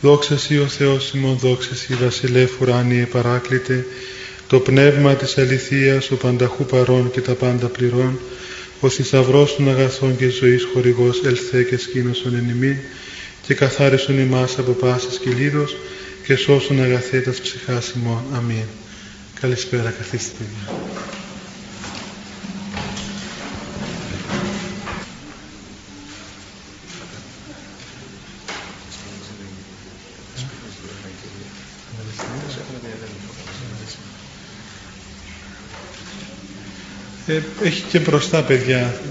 Δόξα Σοι ο Θεός ημών, δόξα Σοι βασιλεύ ουράνιε παράκλητε, το πνεύμα της αληθείας, ο πανταχού παρών και τα πάντα πληρών, ο θησαυρός των αγαθών και ζωής χορηγός, ελθέ και σκήνωσον εν ημίν, και καθάρισον ημάς από πάσης κυλίδος, και σώσον αγαθέτας ψυχάς ημών. Αμήν. Καλησπέρα, καθίστε. Έχει και μπροστά, παιδιά.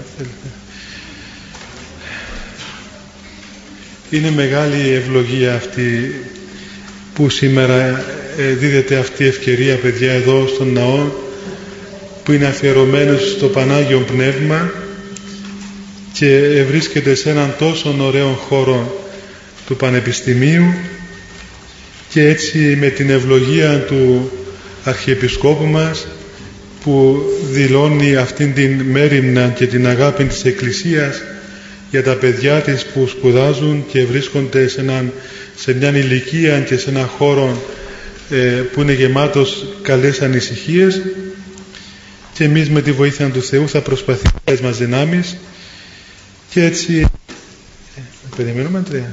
Είναι μεγάλη ευλογία αυτή που σήμερα δίδεται αυτή η ευκαιρία, παιδιά, εδώ στον ναό που είναι αφιερωμένος στο Πανάγιο Πνεύμα και βρίσκεται σε έναν τόσο ωραίο χώρο του Πανεπιστημίου, και έτσι με την ευλογία του Αρχιεπισκόπου μας που δηλώνει αυτήν την μέριμνα και την αγάπη της Εκκλησίας για τα παιδιά της που σπουδάζουν και βρίσκονται σε μια ηλικία και σε έναν χώρο που είναι γεμάτος καλές ανησυχίες, και εμείς με τη βοήθεια του Θεού θα προσπαθήσουμε τις μας δυνάμεις, και έτσι περιμένουμε, Αντρέα.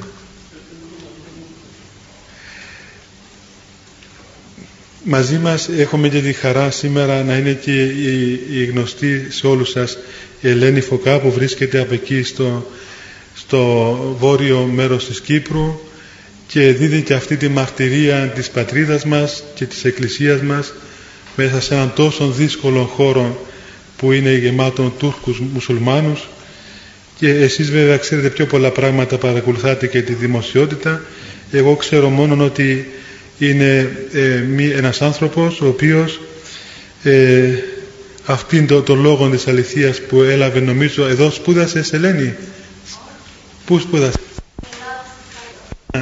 Μαζί μας έχουμε και τη χαρά σήμερα να είναι και η γνωστή σε όλους σας η Ελένη Φωκά, που βρίσκεται από εκεί στο βόρειο μέρος της Κύπρου και δίδει και αυτή τη μαρτυρία της πατρίδας μας και της Εκκλησίας μας μέσα σε έναν τόσο δύσκολο χώρο που είναι γεμάτο Τούρκους μουσουλμάνους. Και εσείς βέβαια ξέρετε πιο πολλά πράγματα, παρακολουθάτε και τη δημοσιότητα. Εγώ ξέρω μόνο ότι είναι ένας άνθρωπος ο οποίος αυτήν το λόγο της αληθείας που έλαβε, νομίζω εδώ σπούδασες, Ελένη? Πού σπούδασες?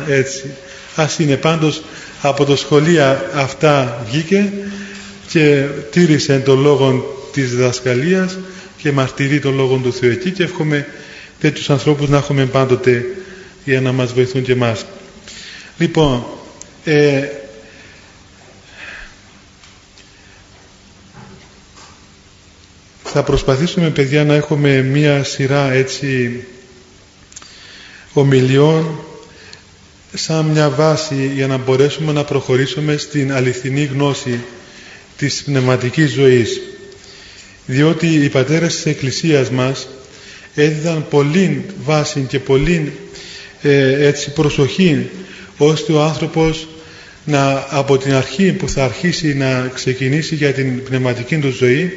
Έτσι. Ας είναι πάντως από το σχολείο αυτά βγήκε και τήρησε τον λόγο της διδασκαλίας και μαρτυρεί τον λόγο του Θεού εκεί, και εύχομαι τέτοιους ανθρώπους να έχουμε πάντοτε για να μας βοηθούν και εμάς. Λοιπόν, θα προσπαθήσουμε, παιδιά, να έχουμε μία σειρά έτσι ομιλιών σαν μια βάση για να μπορέσουμε να προχωρήσουμε στην αληθινή γνώση της πνευματικής ζωής, διότι οι πατέρες της Εκκλησίας μας έδιδαν πολύ βάση και πολύ έτσι προσοχή, ώστε ο άνθρωπος από την αρχή που θα αρχίσει να ξεκινήσει για την πνευματική του ζωή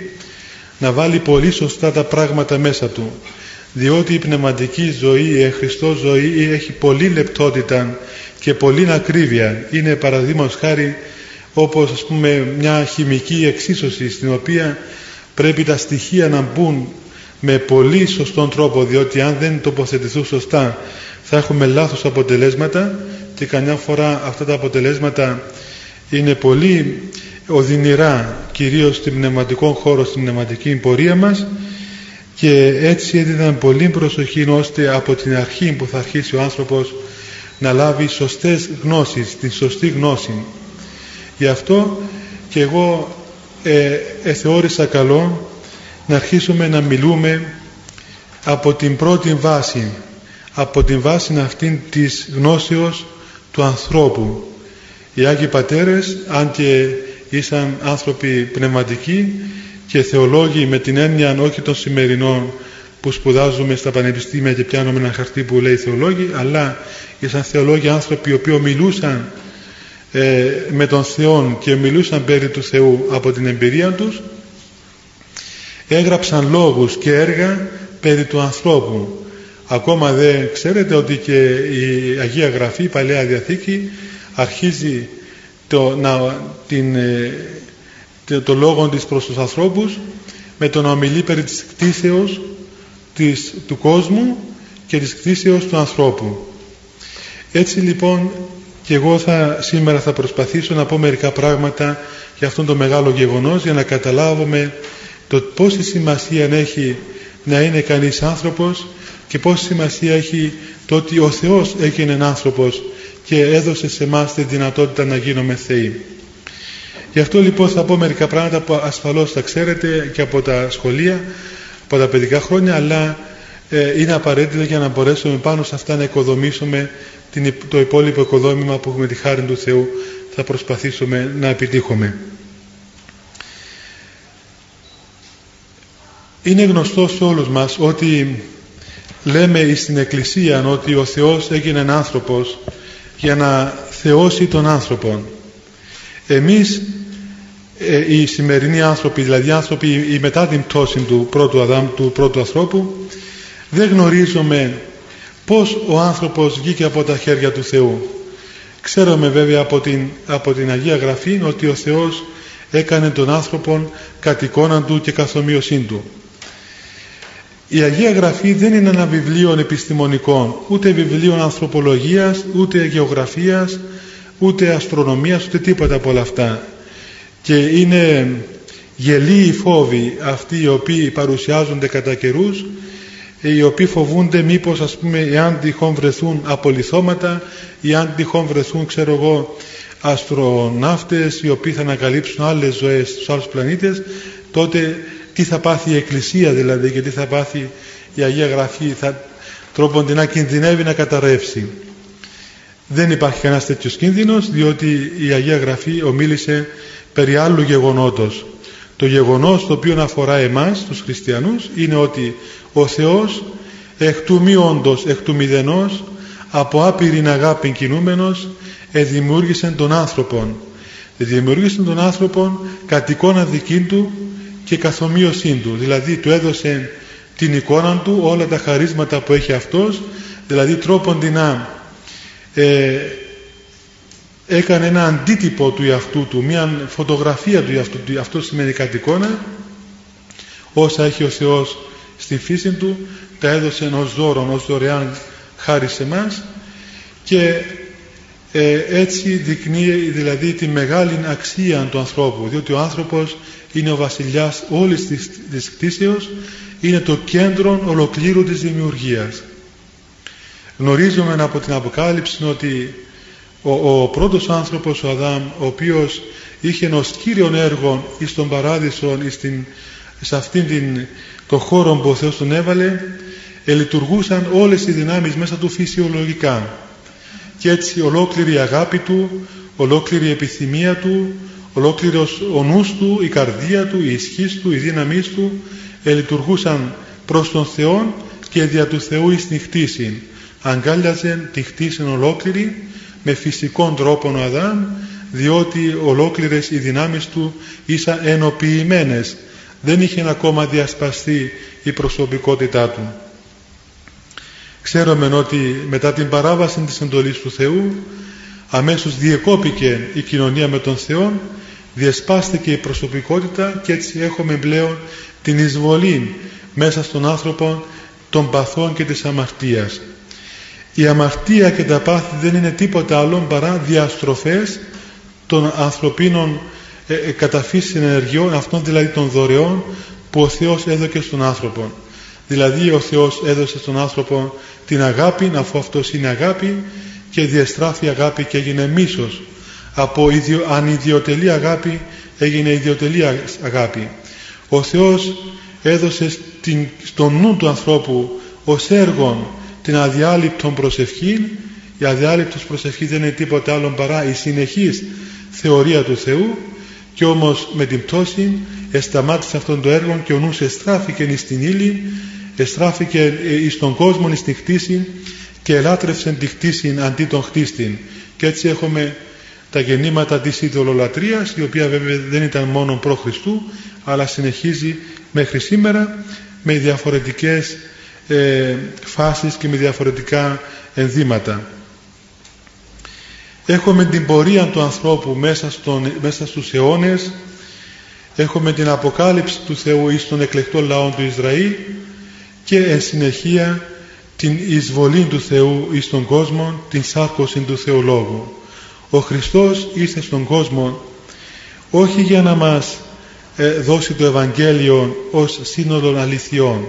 να βάλει πολύ σωστά τα πράγματα μέσα του, διότι η πνευματική ζωή, η Χριστός ζωή έχει πολύ λεπτότητα και πολύ ακρίβεια. Είναι παραδείγματος χάρη όπως, ας πούμε, μια χημική εξίσωση στην οποία πρέπει τα στοιχεία να μπουν με πολύ σωστόν τρόπο, διότι αν δεν τοποθετηθούν σωστά θα έχουμε λάθος αποτελέσματα, και καμιά φορά αυτά τα αποτελέσματα είναι πολύ οδυνηρά, κυρίως στην πνευματικό χώρο, στην πνευματική πορεία μας, και έτσι έδιναν πολύ προσοχή ώστε από την αρχή που θα αρχίσει ο άνθρωπος να λάβει σωστές γνώσεις, την σωστή γνώση. Γι' αυτό και εγώ θεώρησα καλό να αρχίσουμε να μιλούμε από την πρώτη βάση, από την βάση αυτήν της γνώσεως του ανθρώπου. Οι Άγιοι Πατέρες, αν και ήσαν άνθρωποι πνευματικοί και θεολόγοι με την έννοια όχι των σημερινών που σπουδάζουμε στα πανεπιστήμια και πιάνουμε ένα χαρτί που λέει θεολόγοι, αλλά ήσαν θεολόγοι άνθρωποι οι οποίοι μιλούσαν με τον Θεό και μιλούσαν περί του Θεού από την εμπειρία τους, έγραψαν λόγους και έργα περί του ανθρώπου. Ακόμα δεν ξέρετε ότι και η Αγία Γραφή, η Παλαιά Διαθήκη, αρχίζει το λόγο της προς τους ανθρώπους με το να ομιλεί περί της κτήσεως του κόσμου και της κτήσεως του ανθρώπου. Έτσι λοιπόν και εγώ σήμερα θα προσπαθήσω να πω μερικά πράγματα για αυτόν το μεγάλο γεγονός, για να καταλάβουμε το πόση σημασία έχει να είναι κανείς άνθρωπος και πόση σημασία έχει το ότι ο Θεός έγινε άνθρωπος και έδωσε σε εμάς τη δυνατότητα να γίνουμε θεοί. Γι' αυτό λοιπόν θα πω μερικά πράγματα που ασφαλώς τα ξέρετε και από τα σχολεία, από τα παιδικά χρόνια, αλλά είναι απαραίτητα για να μπορέσουμε πάνω σε αυτά να οικοδομήσουμε το υπόλοιπο οικοδόμημα που με τη χάρη του Θεού θα προσπαθήσουμε να επιτύχουμε. Είναι γνωστό σε όλους μας ότι λέμε στην Εκκλησία ότι ο Θεός έγινε άνθρωπος για να θεώσει τον άνθρωπο. Εμείς οι σημερινοί άνθρωποι, δηλαδή άνθρωποι μετά την πτώση του πρώτου Αδάμ, του πρώτου ανθρώπου, δεν γνωρίζουμε πώς ο άνθρωπος βγήκε από τα χέρια του Θεού. Ξέρουμε βέβαια από την Αγία Γραφή ότι ο Θεός έκανε τον άνθρωπο κατ' εικόνα του και καθ' ομοίωσήν του. Η Αγία Γραφή δεν είναι ένα βιβλίο επιστημονικό, ούτε βιβλίο ανθρωπολογίας, ούτε γεωγραφίας, ούτε αστρονομίας, ούτε τίποτα από όλα αυτά. Και είναι γελοί φόβοι αυτοί οι οποίοι παρουσιάζονται κατά καιρούς, οι οποίοι φοβούνται μήπως, ας πούμε, εάν τυχόν βρεθούν απολιθώματα ή αν τυχόν βρεθούν, ξέρω εγώ, αστροναύτες οι οποίοι θα ανακαλύψουν άλλες ζωές στους άλλους πλανήτες, τότε τι θα πάθει η Εκκλησία δηλαδή και τι θα πάθει η Αγία Γραφή, θα τρόπον να κινδυνεύει να καταρρεύσει. Δεν υπάρχει κανένας τέτοιος κίνδυνος, διότι η Αγία Γραφή ομίλησε περί άλλου γεγονότος. Το γεγονός το οποίο αφορά εμάς τους χριστιανούς είναι ότι ο Θεός εκ του μη όντως, εκ του μηδενός, από άπειρην αγάπην κινούμενος, δημιούργησε τον άνθρωπον. Δημιούργησε τον άνθρωπον κατ' εικόνα δική του και καθ' ομοίωσήν του. Δηλαδή του έδωσε την εικόνα του, όλα τα χαρίσματα που έχει αυτός, δηλαδή τρόποντινά έκανε ένα αντίτυπο του εαυτού του, μια φωτογραφία του εαυτού του. Αυτό σημαίνει κατ' εικόνα. Όσα έχει ο Θεός στη φύση του τα έδωσε ως δώρο, ως δωρεάν χάρη σε εμάς, και έτσι δεικνύει δηλαδή τη μεγάλη αξία του ανθρώπου, διότι ο άνθρωπος είναι ο βασιλιάς όλης της κτήσεως, είναι το κέντρο ολοκλήρου της δημιουργίας. Γνωρίζουμε από την Αποκάλυψη ότι ο πρώτος άνθρωπος, ο Αδάμ, ο οποίος είχε ως κύριον έργο εις τον παράδεισο, σε αυτήν το χώρο που ο Θεός τον έβαλε, λειτουργούσαν όλες οι δυνάμεις μέσα του φυσιολογικά, και έτσι ολόκληρη η αγάπη του, ολόκληρη η επιθυμία του, ολόκληρος ο νους του, η καρδία του, η ισχύς του, η δύναμής του λειτουργούσαν προς τον Θεό και δια του Θεού εις την κτήσιν. Αγκάλιαζε τη κτήσιν ολόκληρη με φυσικών τρόπον ο Αδάμ, διότι ολόκληρες οι δυνάμεις του ήσαν ενοποιημένες, δεν είχε ακόμα διασπαστεί η προσωπικότητά του. Ξέρουμε ότι μετά την παράβαση της εντολής του Θεού αμέσως διεκόπηκε η κοινωνία με τον Θεό, διασπάστηκε η προσωπικότητα, και έτσι έχουμε πλέον την εισβολή μέσα στον άνθρωπο των παθών και της αμαρτίας. Η αμαρτία και τα πάθη δεν είναι τίποτα άλλο παρά διαστροφές των ανθρωπίνων καταφύσιν ενεργειών, αυτών δηλαδή των δωρεών που ο Θεός έδωκε στον άνθρωπο. Δηλαδή ο Θεός έδωσε στον άνθρωπο την αγάπη, αφού αυτός είναι αγάπη, και διαστράφει αγάπη και έγινε μίσος. Από ανιδιοτελή αγάπη έγινε ιδιοτελή αγάπη. Ο Θεός έδωσε στον νου του ανθρώπου ως έργον την αδιάλειπτον προσευχή. Η αδιάλειπτος προσευχή δεν είναι τίποτα άλλο παρά η συνεχής θεωρία του Θεού, και όμως με την πτώση εσταμάτησε αυτόν το έργο και ο νους εστράφηκε εις την ύλη, εστράφηκε εις τον κόσμο, εις την κτήση, και ελάτρευσε την κτήση αντί τον χτίστην. Και έτσι έχουμε τα γεννήματα της ειδωλολατρίας, η οποία βέβαια δεν ήταν μόνο προ Χριστού, αλλά συνεχίζει μέχρι σήμερα με διαφορετικές φάσεις και με διαφορετικά ενδύματα. Έχουμε την πορεία του ανθρώπου μέσα στους αιώνες, έχουμε την αποκάλυψη του Θεού εις τον εκλεκτό λαό του Ισραήλ, και εν συνεχεία την εισβολή του Θεού εις τον κόσμο, την σάρκωση του Θεολόγου. Ο Χριστός ήρθε στον κόσμο όχι για να μας δώσει το Ευαγγέλιο ως σύνολο αληθιών.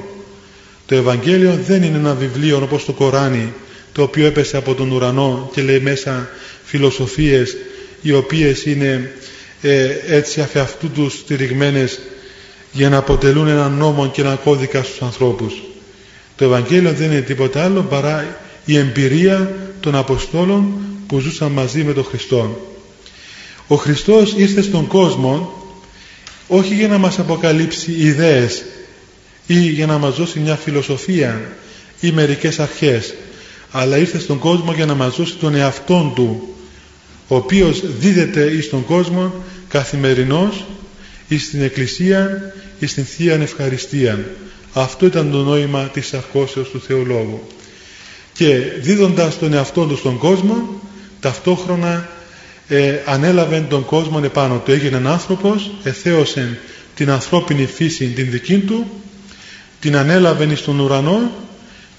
Το Ευαγγέλιο δεν είναι ένα βιβλίο όπως το Κοράνι, το οποίο έπεσε από τον ουρανό και λέει μέσα φιλοσοφίες οι οποίες είναι έτσι αφ' αυτού τους στηριγμένες για να αποτελούν έναν νόμο και έναν κώδικα στους ανθρώπους. Το Ευαγγέλιο δεν είναι τίποτα άλλο παρά η εμπειρία των Αποστόλων που ζούσαν μαζί με τον Χριστό. Ο Χριστός ήρθε στον κόσμο όχι για να μας αποκαλύψει ιδέες ή για να μας δώσει μια φιλοσοφία ή μερικές αρχές, αλλά ήρθε στον κόσμο για να μας δώσει τον εαυτόν Του, ο οποίος δίδεται εις τον κόσμο καθημερινώς εις την Εκκλησία, εις την Θείαν Ευχαριστία. Αυτό ήταν το νόημα της σαρκώσεως του Θεού Λόγου. Και δίδοντας τον εαυτόν Του στον κόσμο, ταυτόχρονα ανέλαβε τον κόσμο επάνω Του. Έγινε άνθρωπος, εθέωσε την ανθρώπινη φύση την δική Του, την ανέλαβε εις τον ουρανό,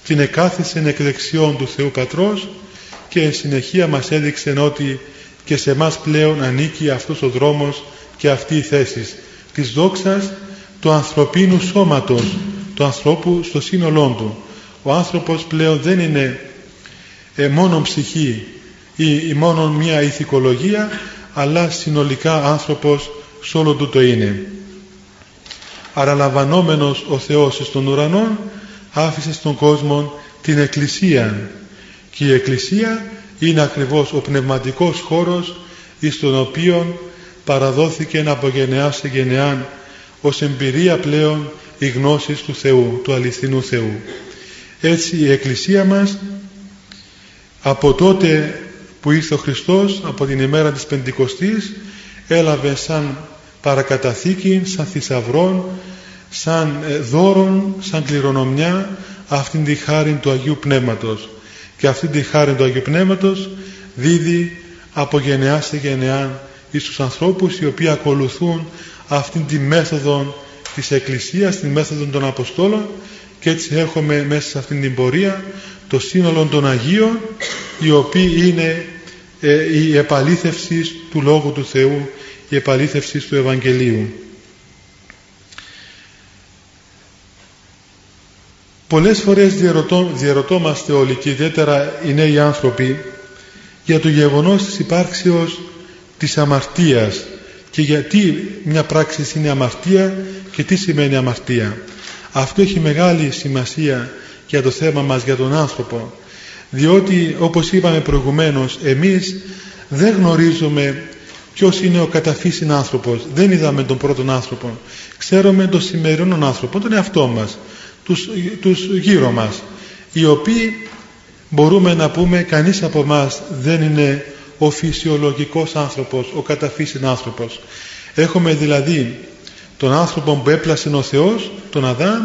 την εκάθισε εκ δεξιών του Θεού Πατρός και συνεχεία μας έδειξε ότι και σε εμάς πλέον ανήκει αυτός ο δρόμος και αυτή η θέση της δόξας του ανθρωπίνου σώματος, του ανθρώπου στο σύνολό του. Ο άνθρωπος πλέον δεν είναι μόνο ψυχή ή μόνο μια ηθικολογία, αλλά συνολικά άνθρωπος σ' όλο του το είναι. Αραλαμβανόμενος ο Θεός εις τον ουρανό, άφησε στον κόσμο την Εκκλησία, και η Εκκλησία είναι ακριβώς ο πνευματικός χώρος εις τον οποίο παραδόθηκε από γενεά σε γενεάν ως εμπειρία πλέον η γνώση του Θεού, του αληθινού Θεού. Έτσι η Εκκλησία μας από τότε που ήρθε ο Χριστός, από την ημέρα της Πεντηκοστής, έλαβε σαν παρακαταθήκη, σαν θησαυρόν, σαν δώρον, σαν κληρονομιά αυτήν τη χάρη του Αγίου Πνεύματος. Και αυτή τη χάρη του Αγίου Πνεύματος δίδει από γενεά σε γενεά εις τους ανθρώπους οι οποίοι ακολουθούν αυτήν τη μέθοδο της Εκκλησίας, την μέθοδο των Αποστόλων, και έτσι έχουμε μέσα σε αυτήν την πορεία το σύνολο των Αγίων, οι οποίοι είναι η επαλήθευση του Λόγου του Θεού, η επαλήθευση του Ευαγγελίου. Πολλές φορές διερωτόμαστε όλοι, και ιδιαίτερα οι νέοι άνθρωποι, για το γεγονός της υπάρξεως της αμαρτίας και γιατί μια πράξη είναι αμαρτία και τι σημαίνει αμαρτία. Αυτό έχει μεγάλη σημασία για το θέμα μας, για τον άνθρωπο, διότι όπως είπαμε προηγουμένως, εμείς δεν γνωρίζουμε ποιος είναι ο καταφύσιν άνθρωπος. Δεν είδαμε τον πρώτον άνθρωπο, ξέρουμε τον σημερινόν άνθρωπο, τον εαυτό μας, τους γύρω μας, οι οποίοι μπορούμε να πούμε κανείς από μας δεν είναι ο φυσιολογικός άνθρωπος, ο καταφύσιν άνθρωπος. Έχουμε δηλαδή τον άνθρωπο που έπλασε ο Θεός, τον Αδάμ,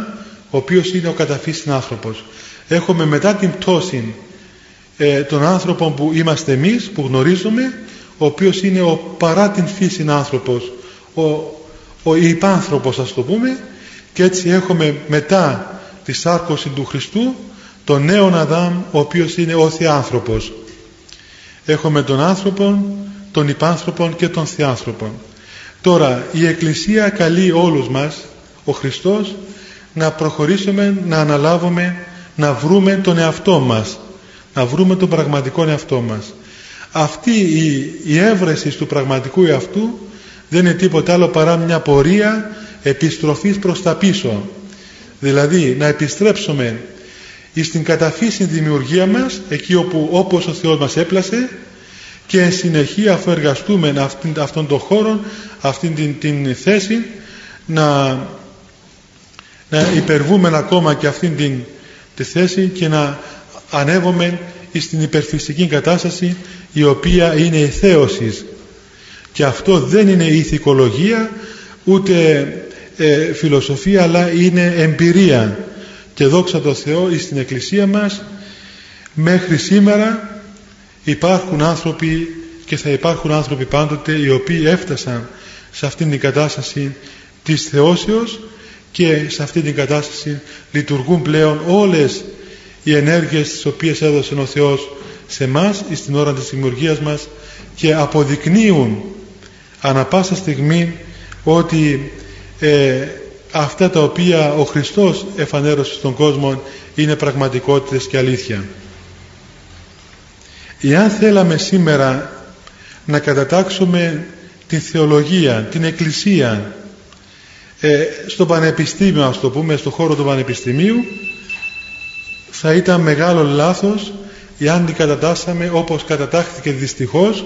ο οποίος είναι ο καταφύσιν άνθρωπος. Έχουμε μετά την πτώση τον άνθρωπο που είμαστε εμείς, που γνωρίζουμε, ο οποίος είναι ο παρά την φύση άνθρωπος, ο υπάνθρωπος, ας το πούμε. Και έτσι έχουμε μετά τη σάρκωση του Χριστού τον νέον Αδάμ, ο οποίος είναι ο θεάνθρωπος. Έχουμε τον άνθρωπο, τον υπάνθρωπο και τον θεάνθρωπο. Τώρα η Εκκλησία καλεί όλους μας, ο Χριστός, να προχωρήσουμε, να αναλάβουμε, να βρούμε τον εαυτό μας, να βρούμε τον πραγματικό εαυτό μας. Αυτή η έβρεση του πραγματικού εαυτού δεν είναι τίποτα άλλο παρά μια πορεία επιστροφής προς τα πίσω. Δηλαδή να επιστρέψουμε στην καταφύση δημιουργία μας, εκεί όπου όπως ο Θεός μας έπλασε, και εν συνεχεία, αφού εργαστούμε αυτόν τον χώρο, αυτήν την θέση, να υπερβούμε ακόμα και αυτήν τη θέση και να ανέβουμε στην υπερφυσική κατάσταση, η οποία είναι η θέωση. Και αυτό δεν είναι ηθικολογία ούτε φιλοσοφία, αλλά είναι εμπειρία. Και δόξα τω Θεώ, στην Εκκλησία μας μέχρι σήμερα υπάρχουν άνθρωποι και θα υπάρχουν άνθρωποι πάντοτε οι οποίοι έφτασαν σε αυτήν την κατάσταση της θεώσεως, και σε αυτήν την κατάσταση λειτουργούν πλέον όλες οι ενέργειες τις οποίες έδωσε ο Θεός σε εμάς στην ώρα της δημιουργίας μας, και αποδεικνύουν ανα πάσα στιγμή ότι αυτά τα οποία ο Χριστός εφανέρωσε στον κόσμο είναι πραγματικότητες και αλήθεια. Εάν θέλαμε σήμερα να κατατάξουμε την θεολογία, την Εκκλησία στο πανεπιστήμιο, ας το πούμε, στο χώρο του πανεπιστημίου, θα ήταν μεγάλο λάθος εάν την κατατάσσαμε όπως κατατάχθηκε δυστυχώς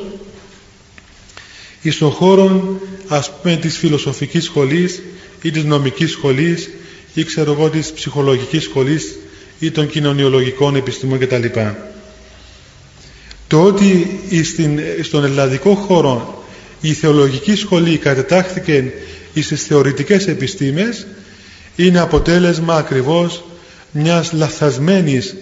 στον χώρο, ας πούμε, της φιλοσοφικής σχολής ή της νομικής σχολής ή ξέρω εγώ της ψυχολογικής σχολής ή των κοινωνιολογικών επιστημών κτλ. Το ότι στον ελλαδικό χώρο η θεολογική σχολή κατατάχθηκε στις θεωρητικές επιστήμες είναι αποτέλεσμα ακριβώς μιας λαθασμένης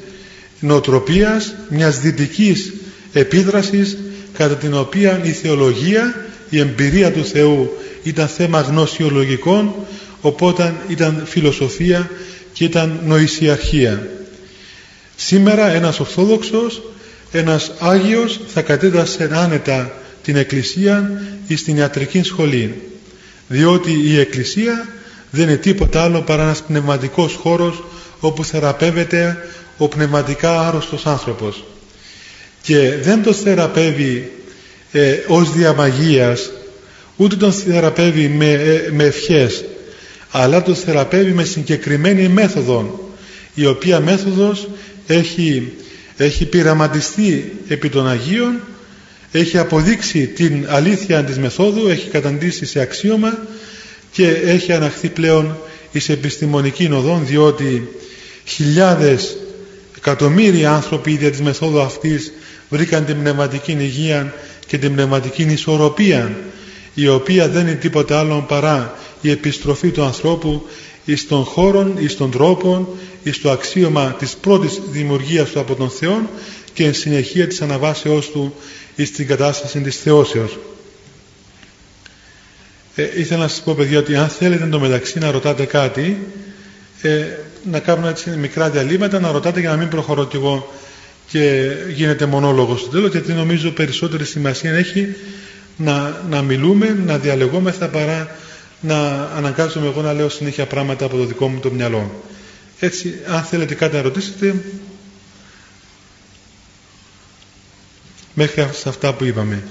νοοτροπίας, μιας δυτικής επίδρασης, κατά την οποία η θεολογία, η εμπειρία του Θεού ήταν θέμα γνωσιολογικών, οπότε ήταν φιλοσοφία και ήταν νοησιαρχία. Σήμερα ένας Ορθόδοξος, ένας Άγιος θα κατέτασε άνετα την Εκκλησία στην ιατρική σχολή, διότι η Εκκλησία δεν είναι τίποτα άλλο παρά ένας πνευματικός χώρος όπου θεραπεύεται ο πνευματικά άρρωστος άνθρωπος, και δεν το θεραπεύει ως διαμαγείας, ούτε τον θεραπεύει με ευχές, αλλά το θεραπεύει με συγκεκριμένη μέθοδο, η οποία μέθοδος έχει πειραματιστεί επί των Αγίων, έχει αποδείξει την αλήθεια της μεθόδου, έχει καταντήσει σε αξίωμα και έχει αναχθεί πλέον εις επιστημονική οδόν, διότι χιλιάδες, εκατομμύρια άνθρωποι δια της μεθόδου αυτής βρήκαν την πνευματική υγεία και την πνευματική ισορροπία, η οποία δεν είναι τίποτα άλλο παρά η επιστροφή του ανθρώπου εις των χώρων, εις των τρόπων, εις το αξίωμα της πρώτης δημιουργίας του από τον Θεό και εν συνεχεία της αναβάσεώς του εις την κατάσταση της θεώσεως. Ήθελα να σας πω, παιδιά, ότι αν θέλετε εντωμεταξύ να ρωτάτε κάτι, να κάνουμε έτσι μικρά διαλύματα, να ρωτάτε για να μην προχωρώ κι εγώ και γίνεται μονόλογος στο τέλος, γιατί νομίζω περισσότερη σημασία έχει να μιλούμε, να διαλεγόμεθα, παρά να αναγκάζομαι εγώ να λέω συνέχεια πράγματα από το δικό μου το μυαλό. Έτσι, αν θέλετε κάτι να ρωτήσετε, μέχρι σε αυτά που είπαμε.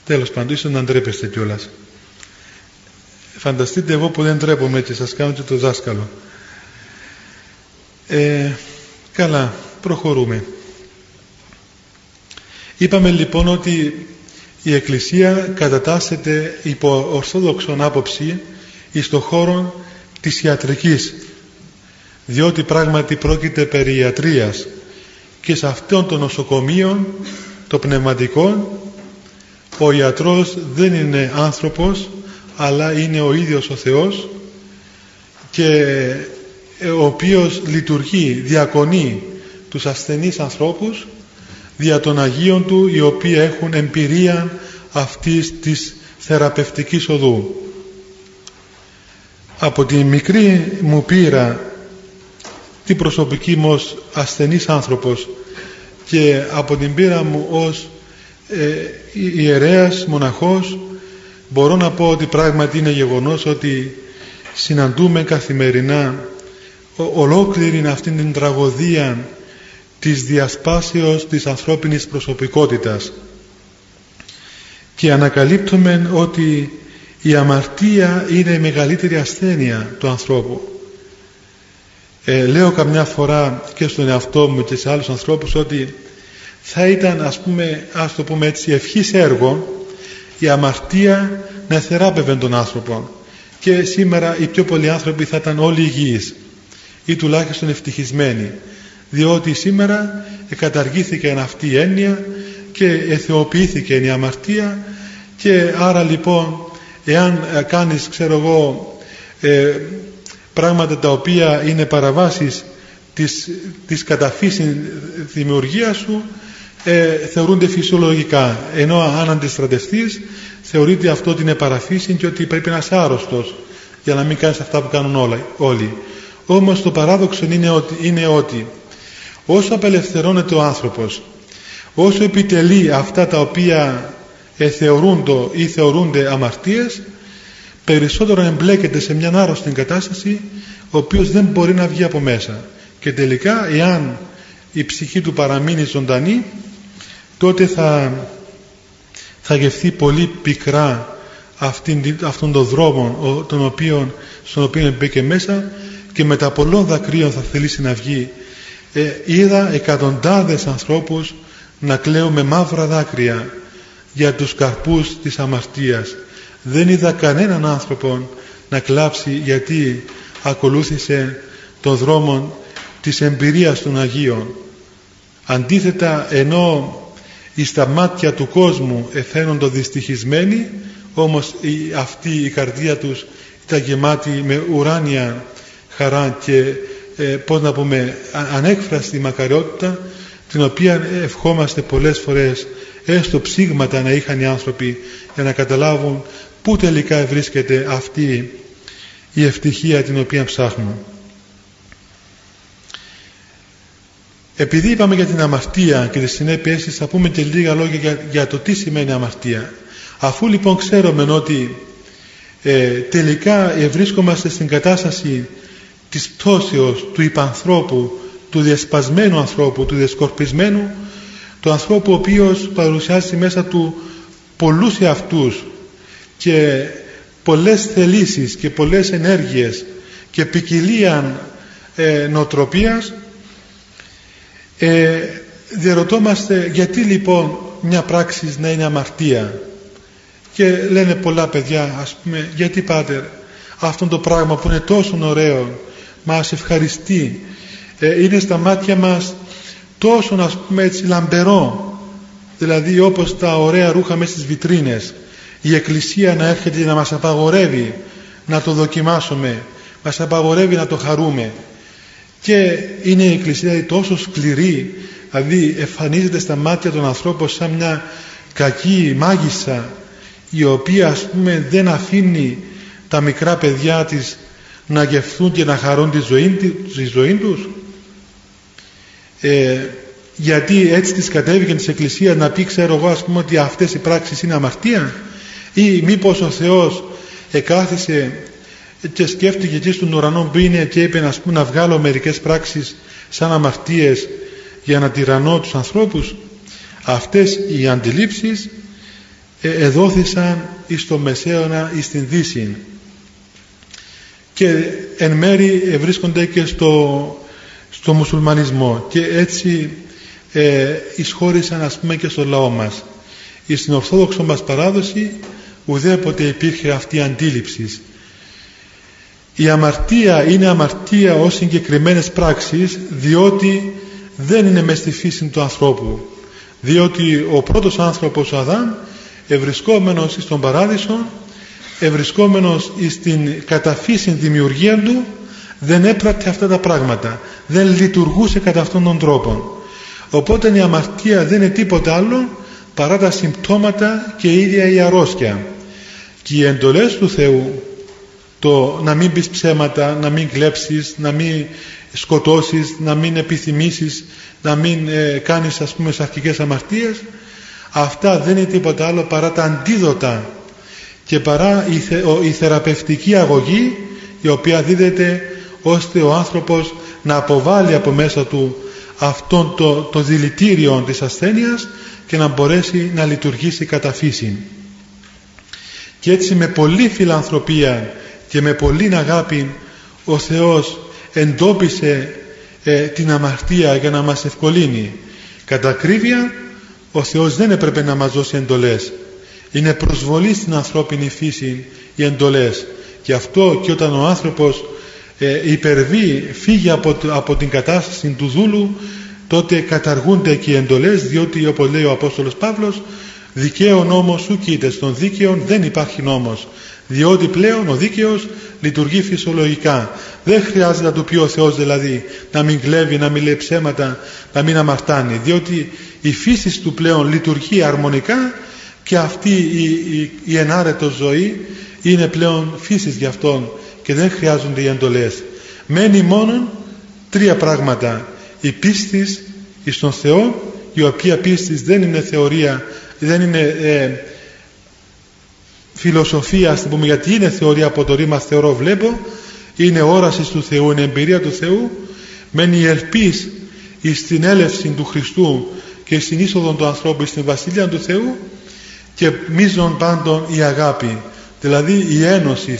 Τέλος πάντων, ίσως να ντρέπεστε κιόλας. Φανταστείτε εγώ που δεν ντρέπομαι και σας κάνω και το δάσκαλο. Καλά, προχωρούμε. Είπαμε λοιπόν ότι η Εκκλησία κατατάσσεται υπό ορθόδοξον άποψη εις το χώρο της ιατρικής, διότι πράγματι πρόκειται περί ιατρίας, και σε αυτόν των νοσοκομείων το πνευματικό ο ιατρός δεν είναι άνθρωπος, αλλά είναι ο ίδιος ο Θεός, και ο οποίος λειτουργεί, διακονεί τους ασθενείς ανθρώπους δια των Αγίων Του, οι οποίοι έχουν εμπειρία αυτής της θεραπευτικής οδού. Από τη μικρή μου πείρα, την προσωπική μου ως ασθενής άνθρωπος, και από την πείρα μου ως ιερέας, μοναχός, μπορώ να πω ότι πράγματι είναι γεγονός ότι συναντούμε καθημερινά ολόκληρη αυτήν την τραγωδία της διασπάσεως της ανθρώπινης προσωπικότητας, και ανακαλύπτουμε ότι η αμαρτία είναι η μεγαλύτερη ασθένεια του ανθρώπου. Λέω καμιά φορά και στον εαυτό μου και σε άλλους ανθρώπους ότι θα ήταν, ας το πούμε έτσι, ευχής έργο η αμαρτία να θεράπευε τον άνθρωπο, και σήμερα οι πιο πολλοί άνθρωποι θα ήταν όλοι υγιείς ή τουλάχιστον ευτυχισμένοι, διότι σήμερα καταργήθηκε αυτή η έννοια και εθεοποιήθηκε η αμαρτία, και άρα λοιπόν εάν κάνεις, ξέρω εγώ, πράγματα τα οποία είναι παραβάσεις της καταφύσιν δημιουργίας σου, θεωρούνται φυσιολογικά, ενώ αν αντιστρατευτείς θεωρείται αυτό ότι είναι παραφύσιν και ότι πρέπει να είσαι άρρωστος για να μην κάνεις αυτά που κάνουν όλοι. Όμως το παράδοξο είναι ότι όσο απελευθερώνεται ο άνθρωπος, όσο επιτελεί αυτά τα οποία θεωρούνται ή θεωρούνται αμαρτίες, περισσότερο εμπλέκεται σε μια άρρωστη κατάσταση, ο οποίος δεν μπορεί να βγει από μέσα, και τελικά εάν η ψυχή του παραμείνει ζωντανή, τότε θα γευθεί πολύ πικρά αυτόν τον δρόμο στον οποίο μπήκε μέσα, και μετά πολλών δακρύων θα θελήσει να βγει. Είδα εκατοντάδες ανθρώπους να κλαίουν με μαύρα δάκρυα για τους καρπούς της αμαρτίας. Δεν είδα κανέναν άνθρωπο να κλάψει γιατί ακολούθησε τον δρόμο της εμπειρίας των Αγίων. Αντίθετα, ενώ στα μάτια του κόσμου φαίνονται δυστυχισμένοι, όμως αυτή η καρδία τους ήταν γεμάτη με ουράνια χαρά και ανέκφραστη μακαριότητα, την οποία ευχόμαστε πολλές φορές έστω ψήγματα να είχαν οι άνθρωποι για να καταλάβουν πού τελικά βρίσκεται αυτή η ευτυχία την οποία ψάχνουν. Επειδή είπαμε για την αμαρτία και τις συνέπειες της, θα πούμε και λίγα λόγια για το τι σημαίνει αμαρτία. Αφού λοιπόν ξέρουμε ότι τελικά βρίσκομαστε στην κατάσταση της πτώσεως του υπανθρώπου, του διασπασμένου ανθρώπου, του διασκορπισμένου, του ανθρώπου ο οποίος παρουσιάζει μέσα του πολλούς εαυτούς και πολλές θελήσεις και πολλές ενέργειες και ποικιλία νοοτροπίας, διαρωτόμαστε γιατί λοιπόν μια πράξη να είναι αμαρτία. Και λένε πολλά παιδιά, ας πούμε, γιατί πάτερ, αυτό το πράγμα που είναι τόσο ωραίο, μας ευχαριστεί, είναι στα μάτια μας τόσο, ας πούμε, έτσι λαμπερό, δηλαδή όπως τα ωραία ρούχα μέσα στις βιτρίνες, η Εκκλησία να έρχεται να μας απαγορεύει να το δοκιμάσουμε, μας απαγορεύει να το χαρούμε, και είναι η Εκκλησία τόσο σκληρή, δηλαδή εμφανίζεται στα μάτια των ανθρώπων σαν μια κακή μάγισσα, η οποία, ας πούμε, δεν αφήνει τα μικρά παιδιά της να γευθούν και να χαρούν τη ζωή τους. Γιατί έτσι της κατέβηκε της Εκκλησίας να πει, ξέρω εγώ, ας πούμε, ότι αυτές οι πράξεις είναι αμαρτία, ή μήπως ο Θεός εκάθισε και σκέφτηκε εκεί στον ουρανό που είναι και είπε, ας πούμε, να βγάλω μερικές πράξεις σαν αμαρτίες για να τυραννώ τους ανθρώπους. Αυτές οι αντιλήψεις εδόθησαν εις το Μεσαίωνα, εις την Δύση, και εν μέρη βρίσκονται και στο μουσουλμανισμό, και έτσι εισχώρησαν, ας πούμε, και στο λαό μας. Στην Ορθόδοξο μας παράδοση ουδέποτε υπήρχε αυτή η αντίληψη. Η αμαρτία είναι αμαρτία ως συγκεκριμένες πράξεις, διότι δεν είναι μες στη φύση του ανθρώπου, διότι ο πρώτος άνθρωπος, ο Αδάμ, ευρισκόμενος στον παράδεισο, ευρισκόμενος στην καταφύση δημιουργία του, δεν έπρατε αυτά τα πράγματα, δεν λειτουργούσε κατά αυτόν τον τρόπο. Οπότε η αμαρτία δεν είναι τίποτα άλλο παρά τα συμπτώματα και η ίδια η αρρώστια. Και οι εντολές του Θεού, το να μην πεις ψέματα, να μην κλέψεις, να μην σκοτώσεις, να μην επιθυμήσεις, να μην κάνεις, ας πούμε, σαρκικές αμαρτίες, αυτά δεν είναι τίποτα άλλο παρά τα αντίδοτα και παρά η θεραπευτική αγωγή, η οποία δίδεται ώστε ο άνθρωπος να αποβάλει από μέσα του αυτόν το δηλητήριο της ασθένειας και να μπορέσει να λειτουργήσει κατά φύση. Και έτσι με πολλή φιλανθρωπία και με πολλή αγάπη ο Θεός εντόπισε την αμαρτία για να μας ευκολύνει. Κατά ακρίβεια, ο Θεός δεν έπρεπε να μας δώσει εντολές. Είναι προσβολή στην ανθρώπινη φύση οι εντολές, και αυτό και όταν ο άνθρωπος υπερβεί, φύγει από την κατάσταση του δούλου, τότε καταργούνται και οι εντολές, διότι, όπως λέει ο Απόστολος Παύλος, δικαίων νόμος ουκ είτε, στον δίκαιον δεν υπάρχει νόμος, διότι πλέον ο δίκαιος λειτουργεί φυσιολογικά. Δεν χρειάζεται να του πει ο Θεός δηλαδή να μην κλέβει, να μην λέει ψέματα, να μην αμαρτάνει, διότι η φύση του πλέον λειτουργεί αρμονικά, και αυτή η ενάρετος ζωή είναι πλέον φύσης για αυτόν και δεν χρειάζονται οι εντολές. Μένει μόνο τρία πράγματα: η πίστη στον Θεό, η οποία πίστη δεν είναι θεωρία, δεν είναι φιλοσοφία, ας πούμε, γιατί είναι θεωρία από το ρήμα θεωρώ βλέπω, είναι όραση του Θεού, είναι εμπειρία του Θεού. μένει η ελπίς στην έλευση του Χριστού και στην είσοδο του ανθρώπου στην Βασιλεία του Θεού, και μείζον πάντων η αγάπη, δηλαδή η ένωση,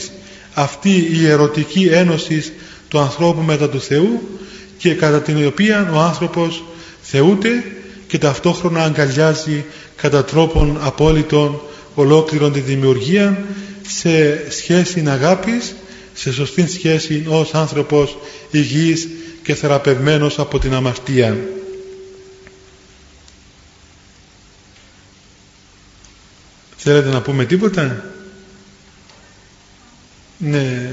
αυτή η ερωτική ένωση του ανθρώπου μετά του Θεού, και κατά την οποία ο άνθρωπος θεούται και ταυτόχρονα αγκαλιάζει κατά τρόπον απόλυτον ολόκληρον τη δημιουργία σε σχέση αγάπης, σε σωστή σχέση ως άνθρωπος υγιής και θεραπευμένος από την αμαρτία. Θέλετε να πούμε τίποτα? Ναι.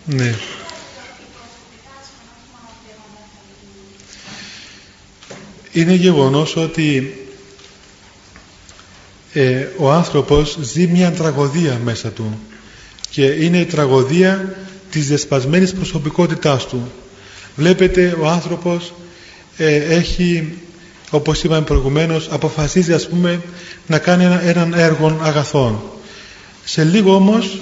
Ναι. Είναι γεγονός ότι ο άνθρωπος ζει μια τραγωδία μέσα του, και είναι η τραγωδία της δεσπασμένης προσωπικότητάς του. Βλέπετε, ο άνθρωπος έχει, όπως είπαμε προηγουμένως, αποφασίζει ας πούμε να κάνει έναν έργο αγαθών. Σε λίγο όμως,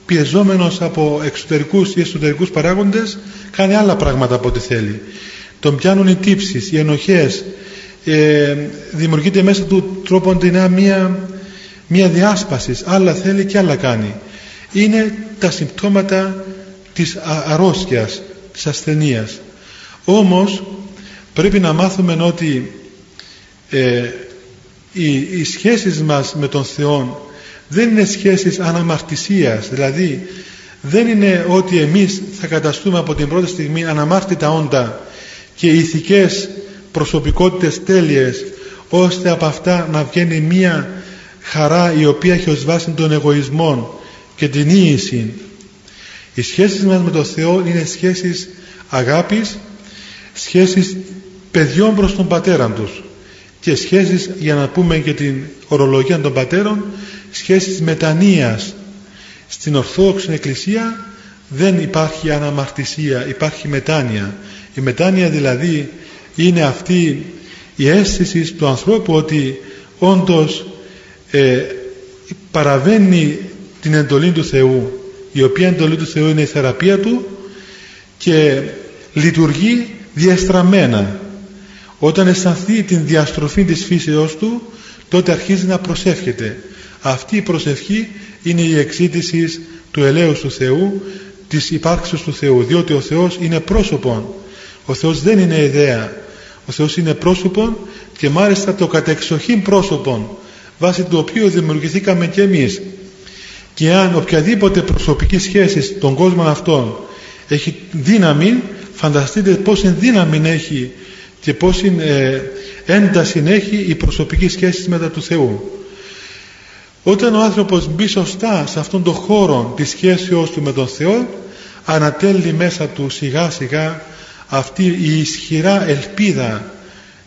πιεζόμενος από εξωτερικούς ή εσωτερικούς παράγοντες, κάνει άλλα πράγματα από ό,τι θέλει. Τον πιάνουν οι τύψεις, οι ενοχές, δημιουργείται μέσα του τρόποντινά μία διάσπαση, άλλα θέλει και άλλα κάνει. Είναι τα συμπτώματα της αρρώστιας, της ασθενείας. Όμως πρέπει να μάθουμε ότι οι σχέσεις μας με τον Θεό δεν είναι σχέσεις αναμαρτησίας, δηλαδή δεν είναι ότι εμείς θα καταστούμε από την πρώτη στιγμή αναμάρτητα όντα και ηθικές προσωπικότητες τέλειες, ώστε από αυτά να βγαίνει μία χαρά η οποία έχει ως βάση τον εγωισμό και την ίηση. Οι σχέσεις μας με τον Θεό είναι σχέσεις αγάπης, σχέσεις παιδιών προς τον πατέρα τους, και σχέσεις, για να πούμε και την ορολογία των πατέρων, σχέσεις μετανοίας. Στην Ορθόδοξη Εκκλησία δεν υπάρχει αναμαρτησία, υπάρχει μετάνοια. Η μετάνοια δηλαδή είναι αυτή η αίσθηση του ανθρώπου ότι όντως παραβαίνει την εντολή του Θεού, η οποία εντολή του Θεού είναι η θεραπεία του, και λειτουργεί διαστραμμένα. Όταν αισθανθεί την διαστροφή της φύσεως του, τότε αρχίζει να προσεύχεται. Αυτή η προσευχή είναι η εξήτηση του ελέους του Θεού, της υπάρξης του Θεού, διότι ο Θεός είναι πρόσωπον. Ο Θεός δεν είναι ιδέα. Ο Θεός είναι πρόσωπον, και μάλιστα το κατεξοχήν πρόσωπον, βάσει του οποίου δημιουργηθήκαμε και εμείς. Και αν οποιαδήποτε προσωπική σχέση στον κόσμο αυτόν έχει δύναμη, φανταστείτε πόση δύναμη έχει και πόση ένταση έχει η προσωπική σχέση μετά του Θεού. Όταν ο άνθρωπος μπει σωστά σε αυτόν τον χώρο της σχέσεως του με τον Θεό, ανατέλει μέσα του σιγά σιγά αυτή η ισχυρά ελπίδα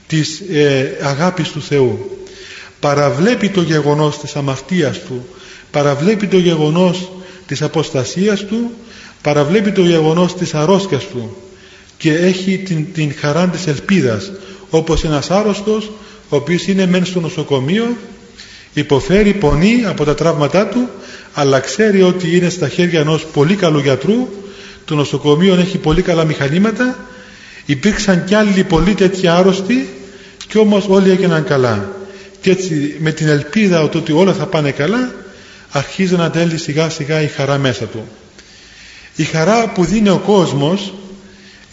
της αγάπης του Θεού. Παραβλέπει το γεγονός της αμαρτίας του, παραβλέπει το γεγονός της αποστασίας του, παραβλέπει το γεγονός της αρρώσκιας του, και έχει την χαρά της ελπίδας, όπως ένας άρρωστος ο οποίος είναι μεν στο νοσοκομείο, υποφέρει, πονεί από τα τραύματά του, αλλά ξέρει ότι είναι στα χέρια ενός πολύ καλού γιατρού. Το νοσοκομείο έχει πολύ καλά μηχανήματα, υπήρξαν κι άλλοι πολύ τέτοιοι άρρωστοι, και όμως όλοι έγιναν καλά. Και έτσι, με την ελπίδα ότι όλα θα πάνε καλά, αρχίζει να τέλει σιγά σιγά η χαρά μέσα του. Η χαρά που δίνει ο κόσμος